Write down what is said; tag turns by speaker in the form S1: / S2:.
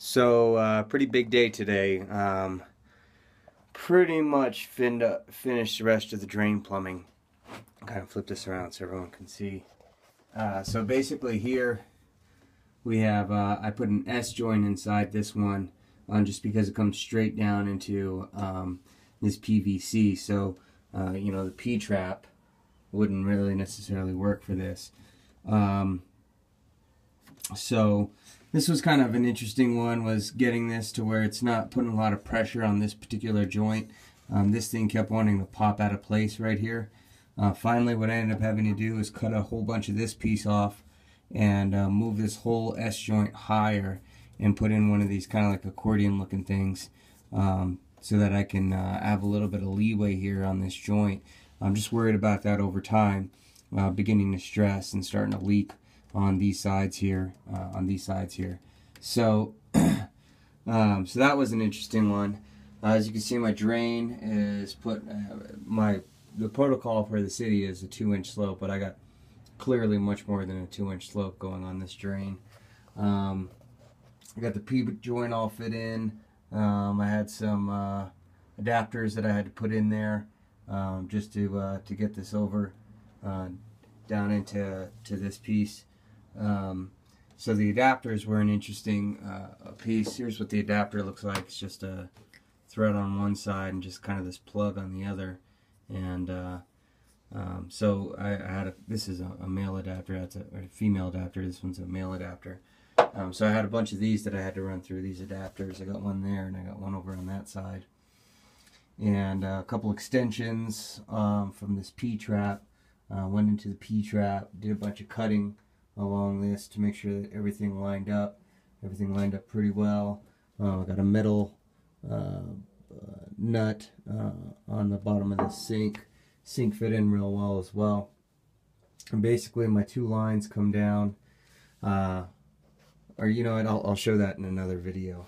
S1: So pretty big day today. Pretty much finished the rest of the drain plumbing. Kind of flip this around so everyone can see. So basically here we have, I put an S joint inside this one just because it comes straight down into this PVC. So, you know, the P-trap wouldn't really necessarily work for this. So this was kind of an interesting one, was getting this to where it's not putting a lot of pressure on this particular joint. This thing kept wanting to pop out of place right here. Finally, what I ended up having to do is cut a whole bunch of this piece off and move this whole S joint higher and put in one of these kind of like accordion looking things so that I can have a little bit of leeway here on this joint. I'm just worried about that over time beginning to stress and starting to leak on these sides here, So, so that was an interesting one. As you can see, my drain is put, the protocol for the city is a 2-inch slope, but I got clearly much more than a 2-inch slope going on this drain. I got the P joint all fit in. I had some adapters that I had to put in there just to get this over down into this piece. So the adapters were an interesting piece. Here's what the adapter looks like. It's just a thread on one side and just kind of this plug on the other. And so I had this is a male adapter, that's a female adapter, this one's a male adapter. So I had a bunch of these that I had to run through, these adapters. I got one there and I got one over on that side. And a couple extensions from this P-trap. Went into the P-trap, did a bunch of cutting along this to make sure that everything lined up. Everything lined up pretty well. I got a metal nut on the bottom of the sink. Sink fit in real well as well. And basically my two lines come down, or you know what, I'll show that in another video.